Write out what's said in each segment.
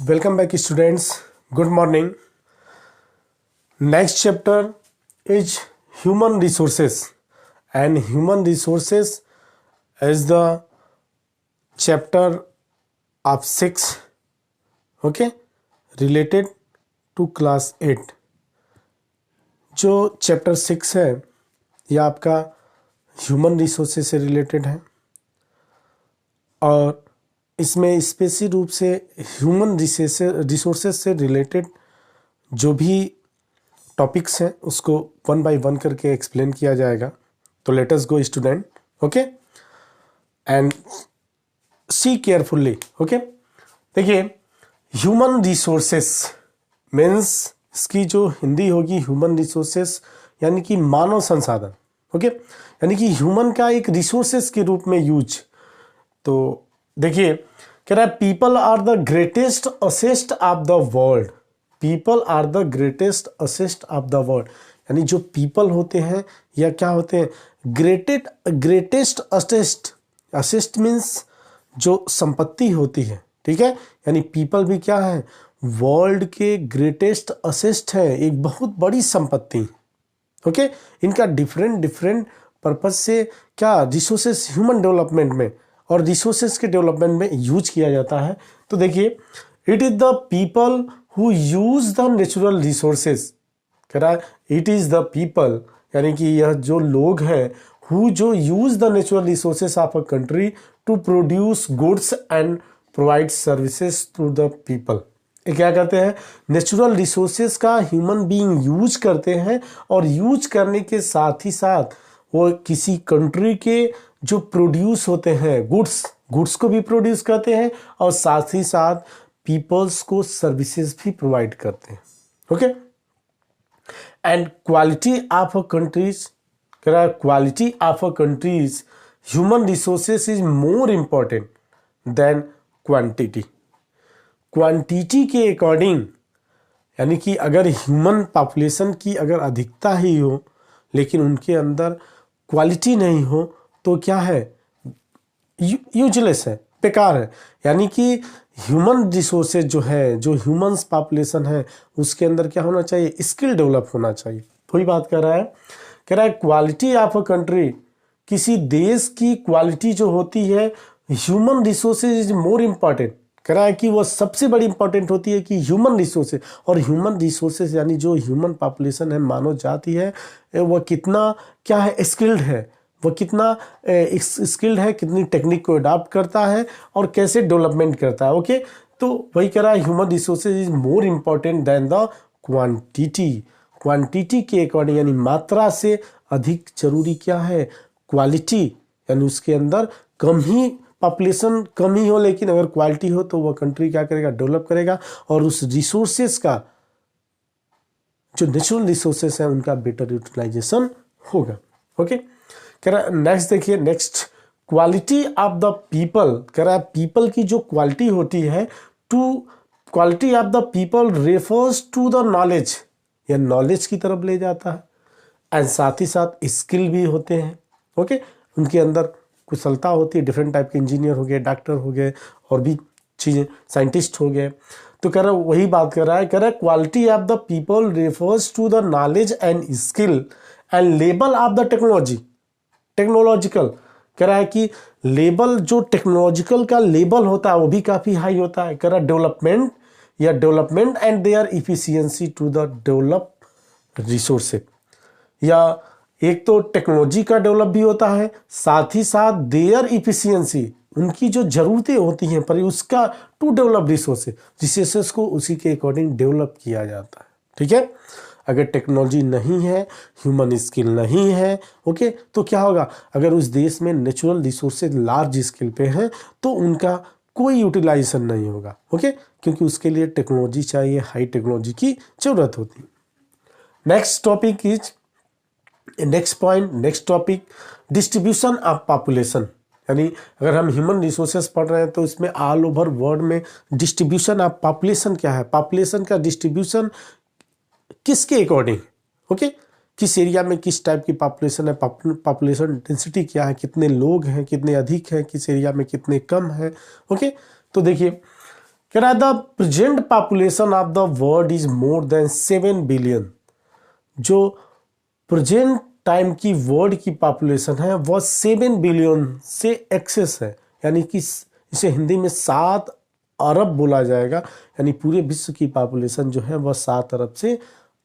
Welcome back, students. Good morning. Next chapter is human resources, and human resources is the chapter of 6, okay, related to class 8. जो chapter 6 है यह आपका human resources से related है और इसमें specially रूप से ह्यूमन रिसोर्सेज से रिलेटेड जो भी टॉपिक्स हैं उसको वन बाय वन करके एक्सप्लेन किया जाएगा. तो let us go student, okay, and see carefully. Okay, देखिए ह्यूमन रिसोर्सेज मीन्स इसकी जो हिंदी होगी ह्यूमन रिसोर्सेज यानी कि मानव संसाधन. ओके, यानी कि ह्यूमन का एक रिसोर्सेज के रूप में यूज. तो देखिए कह रहा है people are the greatest asset of the world. People are the greatest asset of the world, यानी जो पीपल होते हैं या क्या होते हैं, ग्रेटेस्ट असेस्ट. असेस्ट मीन्स जो संपत्ति होती है, ठीक है, यानी पीपल भी क्या है, वर्ल्ड के ग्रेटेस्ट असेस्ट है, एक बहुत बड़ी संपत्ति. ओके, इनका डिफरेंट पर्पज से क्या रिसोर्सेस ह्यूमन डेवलपमेंट में और रिसोर्सेज के डेवलपमेंट में यूज किया जाता है. तो देखिए it is the people who use the natural resources. कह रहा है इट इज द पीपल, यानी कि यह जो लोग हैं हु जो use the natural resources of a country to produce goods and provide services to the people. ये क्या कहते हैं, नेचुरल रिसोर्सेज का ह्यूमन बीइंग यूज करते हैं और यूज करने के साथ ही साथ वो किसी कंट्री के जो प्रोड्यूस होते हैं गुड्स को भी प्रोड्यूस करते हैं और साथ ही साथ पीपल्स को सर्विसेज भी प्रोवाइड करते हैं. Okay, and quality of a countries, कह रहा है quality of a countries human resources is more important then quantity. Quantity के अकॉर्डिंग, यानी कि अगर ह्यूमन पॉपुलेशन की अगर अधिकता ही हो लेकिन उनके अंदर क्वालिटी नहीं हो तो क्या है, यूजलेस है, बेकार है. यानी कि ह्यूमन रिसोर्सेज जो है, जो ह्यूमंस पॉपुलेशन है उसके अंदर क्या होना चाहिए, स्किल डेवलप होना चाहिए. वही बात कर रहा है, कह रहा है क्वालिटी ऑफ अ कंट्री, किसी देश की क्वालिटी जो होती है human resources is more important. कह रहा है कि वो सबसे बड़ी इंपॉर्टेंट होती है कि ह्यूमन रिसोर्सेज. और ह्यूमन रिसोर्सेज यानी जो ह्यूमन पॉपुलेशन है, मानव जाति है, वो कितना क्या है, स्किल्ड है, वो कितना स्किल्ड है, कितनी टेक्निक को अडॉप्ट करता है और कैसे डेवलपमेंट करता है. ओके, तो वही कह रहा है human resources is more important than the quantity. Quantity के अकॉर्डिंग यानी मात्रा से अधिक जरूरी क्या है, क्वालिटी. यानी उसके अंदर कम ही पॉपुलेशन कम ही हो लेकिन अगर क्वालिटी हो तो वह कंट्री क्या करेगा, डेवलप करेगा और उस रिसोर्सेज का जो नेचुरल रिसोर्सेज है उनका बेटर यूटिलाइजेशन होगा. ओके, कह रहा है नेक्स्ट, देखिए next quality of the people. कह रहा है पीपल की जो क्वालिटी होती है, to quality of the people refers to the knowledge, या नॉलेज की तरफ ले जाता है. एंड साथ ही साथ स्किल भी होते हैं. ओके, उनके अंदर कुशलता होती है, डिफरेंट टाइप के इंजीनियर हो गए, डॉक्टर हो गए और भी चीज़ें, साइंटिस्ट हो गए. तो कह रहा है वही बात कर रहा है, कह रहा है quality of the people refers to the knowledge and skill and level of the technological. कह रहा है कि लेवल, जो टेक्नोलॉजिकल का लेवल होता है वो भी काफ़ी हाई होता है. कह रहा है development and their efficiency to the develop resources. या एक तो टेक्नोलॉजी का डेवलप भी होता है, साथ ही साथ देयर इफिशियंसी, उनकी जो ज़रूरतें होती हैं पर उसका टू डेवलप रिसोर्सेज को उसी के अकॉर्डिंग डेवलप किया जाता है. ठीक है, अगर टेक्नोलॉजी नहीं है, ह्यूमन स्किल नहीं है, ओके, तो क्या होगा, अगर उस देश में नेचुरल रिसोर्सेज लार्ज स्केल पे हैं तो उनका कोई यूटिलाइजेशन नहीं होगा. ओके, क्योंकि उसके लिए टेक्नोलॉजी चाहिए, हाई टेक्नोलॉजी की ज़रूरत होती है. Next topic is next topic distribution of population. यानी अगर हम ह्यूमन रिसोर्सेज पढ़ रहे हैं तो इसमें ऑल ओवर वर्ल्ड में डिस्ट्रीब्यूशन ऑफ पॉपुलेशन क्या है, पॉपुलेशन का डिस्ट्रीब्यूशन किसके अकॉर्डिंग, ओके, किस एरिया में किस टाइप की पॉपुलेशन है, पॉपुलेशन डेंसिटी क्या है, कितने लोग हैं, कितने अधिक हैं, किस एरिया में कितने कम हैं. ओके, तो देखिए कह रहा है the present population of the world is more than 7 billion. जो प्रेजेंट टाइम की वर्ल्ड की पॉपुलेशन है वह 7 बिलियन से एक्सेस है, यानी कि इसे हिंदी में 7 अरब बोला जाएगा, यानी पूरे विश्व की पॉपुलेशन जो है वह 7 अरब से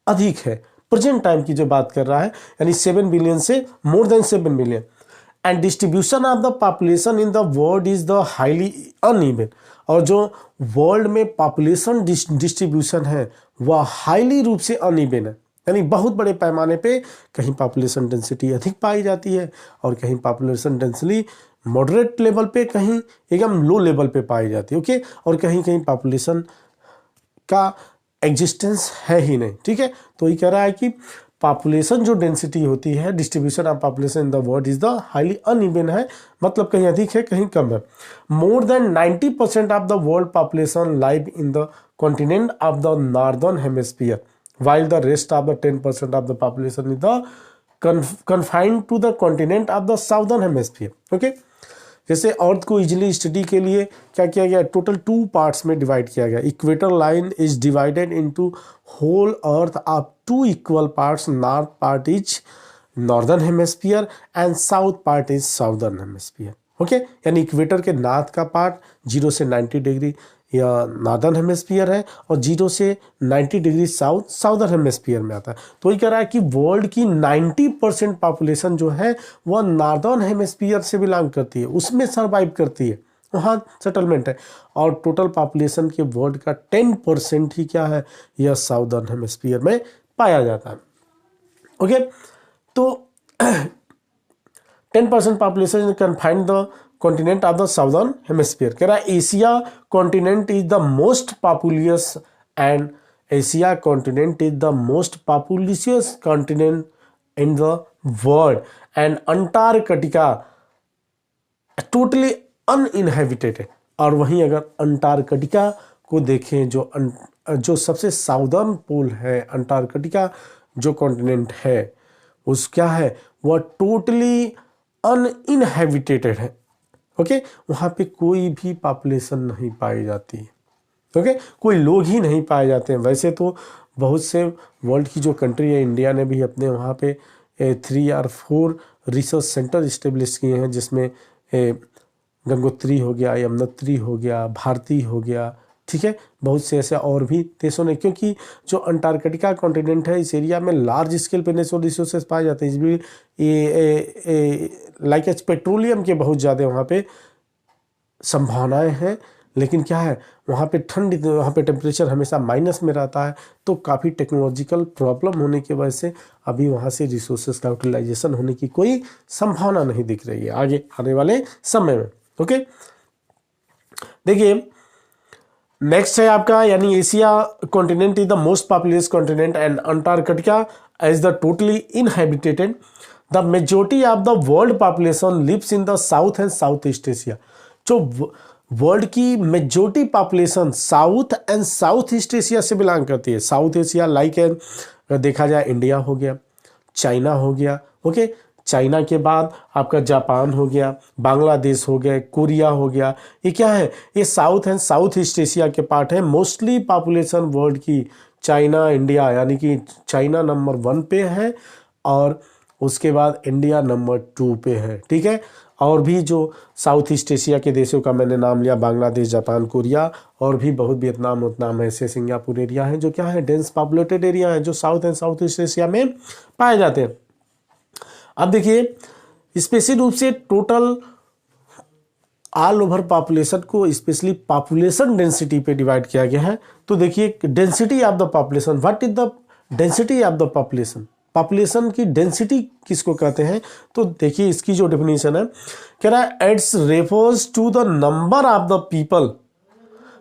अधिक है। प्रेजेंट टाइम की जो बात कर रहा है, यानी 7 बिलियन से more than 7 billion. And distribution of the population in the world is the highly uneven. और जो वर्ल्ड में पॉपुलेशन डिस्ट्रीब्यूशन है वह हाईली रूप से अनइवन है, यानी बहुत बड़े पैमाने पे कहीं पॉपुलेशन डेंसिटी अधिक पाई जाती है और कहीं पॉपुलेशन डेंसिटी मॉडरेट लेवल पे, कहीं एकदम लो लेवल पे पाई जाती है। ओके, और कहीं कहीं पॉपुलेशन का एग्जिस्टेंस है ही नहीं। ठीक है, तो ये कह रहा है कि पॉपुलेशन जो डेंसिटी होती है, distribution of population in the world is the highly uneven है, मतलब कहीं अधिक है कहीं कम है। More than 90% of the world population live in the continent of the northern hemisphere while the rest of the 10% of the population is the confined to the continent of the southern hemisphere. Okay, जैसे अर्थ को easily study के लिए क्या किया गया, total 2 parts में divide किया गया। Equator line is divided into whole earth of 2 equal parts. North part is northern hemisphere and south part is southern hemisphere. Okay, यानी इक्वेटर के नॉर्थ का पार्ट 0 से 90 डिग्री या नॉर्दर्न हेमिस्फीयर है और 0 से 90 डिग्री साउथ साउदर्न हेमिस्फीयर में आता है। तो ये कह रहा है कि वर्ल्ड की 90% पॉपुलेशन जो है वह नॉर्दर्न हेमिस्फीयर से बिलोंग करती है, उसमें सर्वाइव करती है, वहाँ सेटलमेंट है। और टोटल पॉपुलेशन के वर्ल्ड का 10% ही क्या है, यह साउदर्न हेमिस्फीयर में पाया जाता है। ओके, तो 10% population confined the continent of the southern hemisphere। कह रहा है Asia continent is the most populous and Asia continent is the most populous continent in the world and Antarctica totally uninhabited है। और वहीं अगर अंटार्कटिका को देखें, जो सबसे साउदर्न पोल है, अंटार्कटिका जो कॉन्टिनेंट है उस क्या है, वह टोटली अनइनहेबिटेटेड है। ओके, वहाँ पे कोई भी पॉपुलेशन नहीं पाई जाती। ओके, कोई लोग ही नहीं पाए जाते हैं। वैसे तो बहुत से वर्ल्ड की जो कंट्री है, इंडिया ने भी अपने वहाँ पे 3 और 4 रिसर्च सेंटर इस्टेब्लिश किए हैं, जिसमें गंगोत्री हो गया, यमुनोत्री हो गया, भारती हो गया। ठीक है, बहुत से ऐसे और भी देशों ने, क्योंकि जो अंटार्कटिका कॉन्टिनेंट है इस एरिया में लार्ज स्केल पे नेचुरल रिसोर्सेज पाए जाते हैं। इसमें लाइक एज पेट्रोलियम के बहुत ज़्यादा वहाँ पे संभावनाएं हैं, लेकिन क्या है वहाँ पे ठंड, वहाँ पे टेम्परेचर हमेशा माइनस में रहता है, तो काफ़ी टेक्नोलॉजिकल प्रॉब्लम होने की वजह से अभी वहाँ से रिसोर्सेज का यूटिलाइजेशन होने की कोई संभावना नहीं दिख रही है आगे आने वाले समय में। ओके, देखिए नेक्स्ट है आपका, यानी Asia continent is the most populous continent and Antarctica as the totally inhabited. The majority of the world population lives in the south and south east Asia. जो वर्ल्ड की majority population south and south east Asia से belong करती है। South Asia like अगर देखा जाए India हो गया, चाइना हो गया। ओके, चाइना के बाद आपका जापान हो गया, बांग्लादेश हो गया, कोरिया हो गया। ये क्या है, ये south and south east Asia के पार्ट है। मोस्टली पॉपुलेशन वर्ल्ड की चाइना, इंडिया, यानी कि चाइना नंबर 1 पे है और उसके बाद इंडिया नंबर 2 पे है। ठीक है, और भी जो साउथ ईस्ट एशिया के देशों का मैंने नाम लिया, बांग्लादेश, जापान, कोरिया और भी बहुत, वियतनाम ऐसे सिंगापुर एरिया है जो क्या है, डेंस पॉपुलेटेड एरिया है, जो south and south east Asia में पाए जाते हैं। अब देखिए स्पेशली रूप से टोटल ऑल ओवर पॉपुलेशन को स्पेशली पॉपुलेशन डेंसिटी पे डिवाइड किया गया है। तो देखिए density of the population, what is the density of the population, population की डेंसिटी किसको कहते हैं। तो देखिए इसकी जो डेफिनेशन है, कह रहा है its refers to the number of the people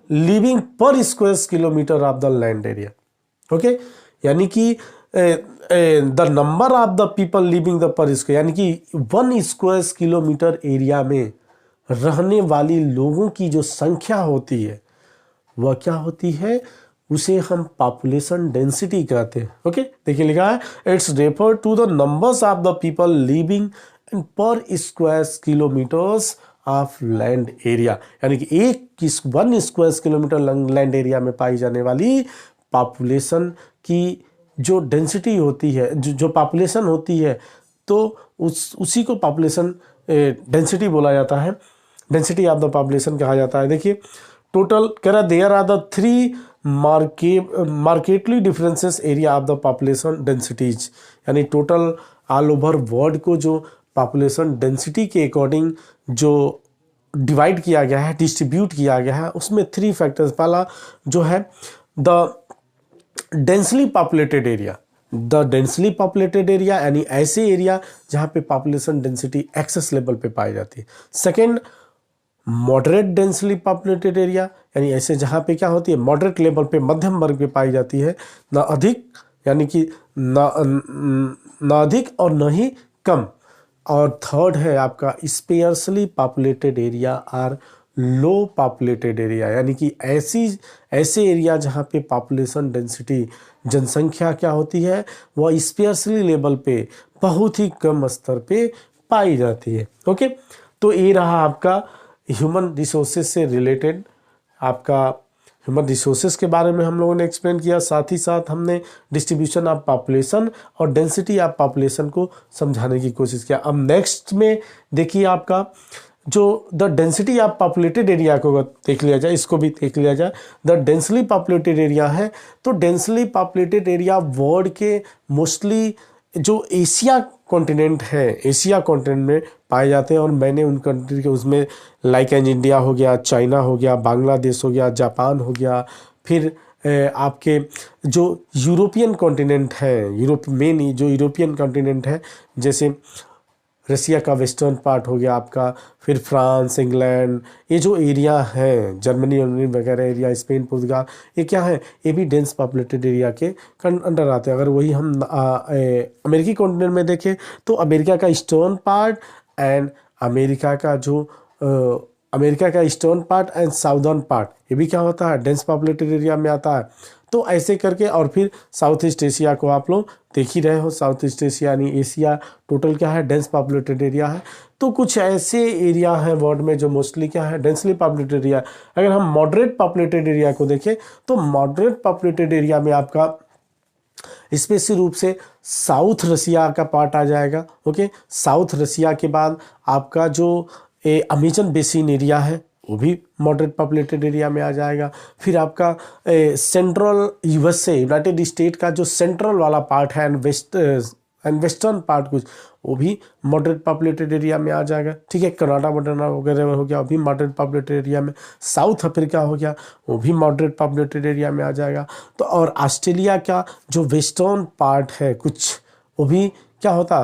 living per square kilometre of the land area. Okay, यानी कि the number of the people living the per square, यानी कि 1 स्क्वायर किलोमीटर एरिया में रहने वाली लोगों की जो संख्या होती है वह क्या होती है, उसे हम पॉपुलेशन डेंसिटी कहते हैं। ओके, देखिए लिखा है its refer to the numbers of the people living in per square kilometres of land area, यानी कि 1 स्क्वायर किलोमीटर लैंड एरिया में पाई जाने वाली पॉपुलेशन की जो डेंसिटी होती है, जो पॉपुलेशन होती है, तो उसी को पॉपुलेशन डेंसिटी बोला जाता है, डेंसिटी ऑफ द पॉपुलेशन कहा जाता है। देखिए टोटल कह रहा there are the 3 markedly differences area of the population densities, यानी टोटल ऑल ओवर वर्ल्ड को जो पॉपुलेशन डेंसिटी के अकॉर्डिंग जो डिवाइड किया गया है, डिस्ट्रीब्यूट किया गया है, उसमें 3 फैक्टर्स। पहला जो है the densely populated area, the densely populated area यानी ऐसे एरिया जहाँ पे पॉपुलेशन डेंसिटी एक्सेस लेवल पे पाई जाती है। Second moderate densely populated area, यानी ऐसे जहाँ पे क्या होती है, मॉडरेट लेवल पे, मध्यम वर्ग पे पाई जाती है, ना अधिक यानी कि ना अधिक और न ही कम। और थर्ड है आपका स्पेयर्सली पॉपुलेटेड एरिया और लो पॉपुलेटेड एरिया, यानी कि ऐसे एरिया जहाँ पे पॉपुलेशन डेंसिटी, जनसंख्या क्या होती है, वह स्पेयर्सली लेवल पे बहुत ही कम स्तर पे पाई जाती है। ओके, तो ये रहा आपका ह्यूमन रिसोर्सेज से रिलेटेड, आपका ह्यूमन रिसोर्सेज के बारे में हम लोगों ने एक्सप्लेन किया, साथ ही साथ हमने डिस्ट्रीब्यूशन ऑफ पॉपुलेशन और डेंसिटी ऑफ पॉपुलेशन को समझाने की कोशिश किया। अब नेक्स्ट में देखिए आपका जो the density of populated area को देख लिया जाए, इसको भी देख लिया जाए। द डेंसली पॉपुलेटेड एरिया है, तो डेंसली पॉपुलेटेड एरिया वर्ल्ड के मोस्टली जो एशिया कॉन्टिनेंट है, एशिया कॉन्टिनेंट में पाए जाते हैं। और मैंने उन कंट्री के उसमें लाइक एंड इंडिया हो गया, चाइना हो गया, बांग्लादेश हो गया, जापान हो गया, फिर आपके जो यूरोपियन कॉन्टिनेंट है, मेन जो यूरोपियन कॉन्टिनेंट है, जैसे रसिया का वेस्टर्न पार्ट हो गया आपका, फिर फ्रांस, इंग्लैंड, ये जो एरिया है, जर्मनी वगैरह एरिया, स्पेन, पुर्तगाल, ये क्या है, ये भी डेंस पॉपुलेटेड एरिया के अंडर आते हैं। अगर वही हम अमेरिकी कॉन्टिनेंट में देखें तो अमेरिका का ईस्टर्न पार्ट एंड अमेरिका का eastern part and southern part, ये भी क्या होता है, डेंस पॉपुलेटेड एरिया में आता है। तो ऐसे करके, और फिर साउथ ईस्ट एशिया को आप लोग देख ही रहे हो, साउथ ईस्ट एशिया यानी एशिया टोटल क्या है, डेंस पॉपुलेटेड एरिया है। तो कुछ ऐसे एरिया हैं वर्ल्ड में जो मोस्टली क्या है, डेंसली पॉपुलेटेड एरिया। अगर हम मॉडरेट पॉपुलेटेड एरिया को देखें तो मॉडरेट पॉपुलेटेड एरिया में आपका स्पेशल रूप से साउथ रसिया का पार्ट आ जाएगा। ओके, साउथ रसिया के बाद आपका जो अमेजन बेसिन एरिया है वो भी मॉडरेट पॉपुलेटेड एरिया में आ जाएगा। फिर आपका सेंट्रल यूएसए, यूनाइटेड स्टेट का जो सेंट्रल वाला पार्ट है एंड वेस्टर्न पार्ट कुछ, वो भी मॉडरेट पॉपुलेटेड एरिया में आ जाएगा। ठीक है, कनाडा वगैरह हो गया, वो भी मॉडरेट पॉपुलेटेड एरिया में। साउथ अफ्रीका हो गया, वो भी मॉडरेट पॉपुलेटेड एरिया में आ जाएगा। तो और ऑस्ट्रेलिया का जो वेस्टर्न पार्ट है कुछ, वो भी क्या होता,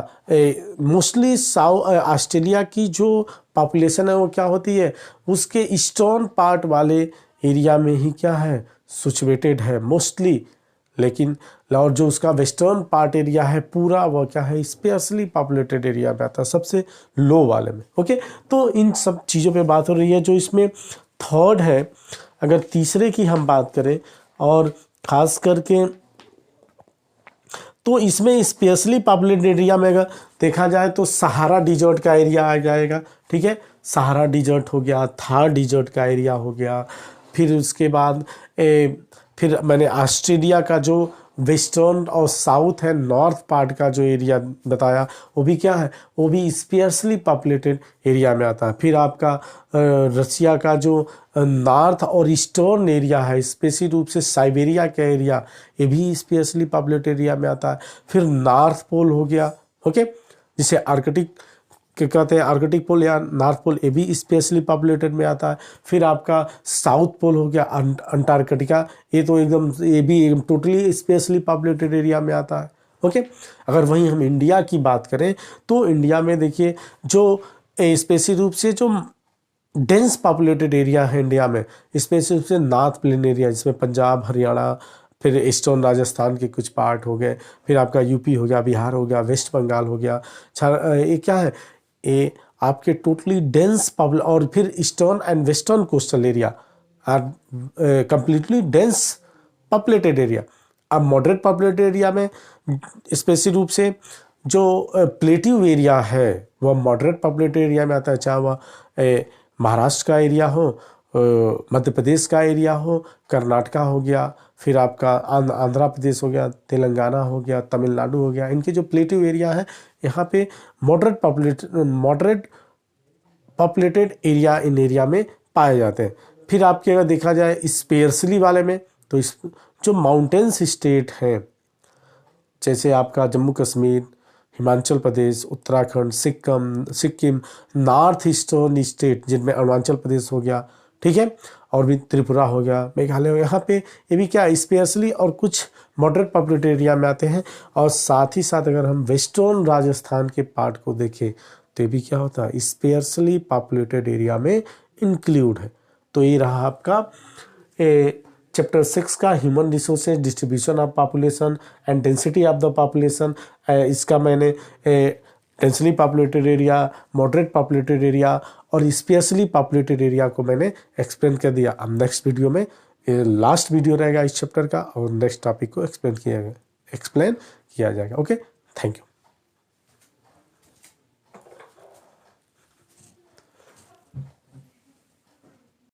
मोस्टली ऑस्ट्रेलिया की जो पॉपुलेशन है वो क्या होती है, उसके ईस्टर्न पार्ट वाले एरिया में ही क्या है, सिचुएटेड है मोस्टली। लेकिन और जो उसका वेस्टर्न पार्ट एरिया है पूरा, वह क्या है, स्पेशली पॉपुलेटेड एरिया में आता है, सबसे लो वाले में। ओके, तो इन सब चीज़ों पे बात हो रही है। जो इसमें थर्ड है, अगर तीसरे की हम बात करें, और ख़ास करके तो इसमें स्पेशली पॉपुलेटेड एरिया में अगर देखा जाए तो सहारा डिजर्ट का एरिया आ जाएगा। ठीक है, सहारा डिजर्ट हो गया, थार डिजर्ट का एरिया हो गया। फिर उसके बाद फिर मैंने ऑस्ट्रेलिया का जो वेस्टर्न और साउथ है, नॉर्थ पार्ट का जो एरिया बताया, वो भी क्या है, वो भी स्पेशली पॉपुलेटेड एरिया में आता है। फिर आपका रसिया का जो नॉर्थ और ईस्टर्न एरिया है, स्पेशली रूप से साइबेरिया का एरिया, ये भी स्पेशली पॉपुलेटेड एरिया में आता है। फिर नॉर्थ पोल हो गया, ओके, जिसे आर्कटिक कहते हैं, आर्कटिक पोल या नॉर्थ पोल, ये भी स्पेशली पॉपुलेटेड में आता है। फिर आपका साउथ पोल हो गया, अंटार्कटिका, ये तो एकदम, ये भी टोटली स्पेशली पॉपुलेटेड एरिया में आता है। ओके, अगर वहीं हम इंडिया की बात करें तो इंडिया में देखिए जो स्पेशली रूप से जो डेंस पॉपुलेटेड एरिया है इंडिया में, स्पेशली रूप से नॉर्थ प्लेन एरिया, जिसमें पंजाब, हरियाणा, फिर ईस्टर्न राजस्थान के कुछ पार्ट हो गए, फिर आपका यूपी हो गया, बिहार हो गया, वेस्ट बंगाल हो गया, ये क्या है, ये आपके टोटली डेंस पॉपुलर। और फिर eastern and western coastal area are completely dense populated area. अब मॉडरेट पॉपुलेटेड एरिया में स्पेशली रूप से जो प्लेटिव एरिया है वह मॉडरेट पॉपुलेटेड एरिया में आता है, चाहे वह महाराष्ट्र का एरिया हो, मध्य प्रदेश का एरिया हो, कर्नाटका हो गया, फिर आपका आंध्र प्रदेश हो गया, तेलंगाना हो गया, तमिलनाडु हो गया। इनके जो प्लेटिव एरिया है यहाँ पे moderate populated area in area में पाए जाते हैं। फिर आपके अगर देखा जाए स्पेर्सली वाले में, तो इस जो माउंटेन्स स्टेट हैं जैसे आपका Jammu Kashmir, Himachal Pradesh, Uttarakhand, Sikkim, north eastern state जिनमें अरुणाचल प्रदेश हो गया, ठीक है, और भी त्रिपुरा हो गया, मेघालय हो गया, यहाँ पे ये भी क्या स्पेशली और कुछ मॉडरेट पॉपुलेटेड एरिया में आते हैं। और साथ ही साथ अगर हम वेस्टर्न राजस्थान के पार्ट को देखें तो ये भी क्या होता है स्पेशली पॉपुलेटेड एरिया में इंक्लूड है। तो ये रहा आपका चैप्टर 6 का human resources, distribution of population and density of the population. इसका मैंने densely populated area, moderate populated area और स्पेशली पॉपुलेटेड एरिया को मैंने एक्सप्लेन कर दिया। अब नेक्स्ट वीडियो में लास्ट वीडियो रहेगा इस चैप्टर का और नेक्स्ट टॉपिक को एक्सप्लेन किया जाएगा। Okay, thank you.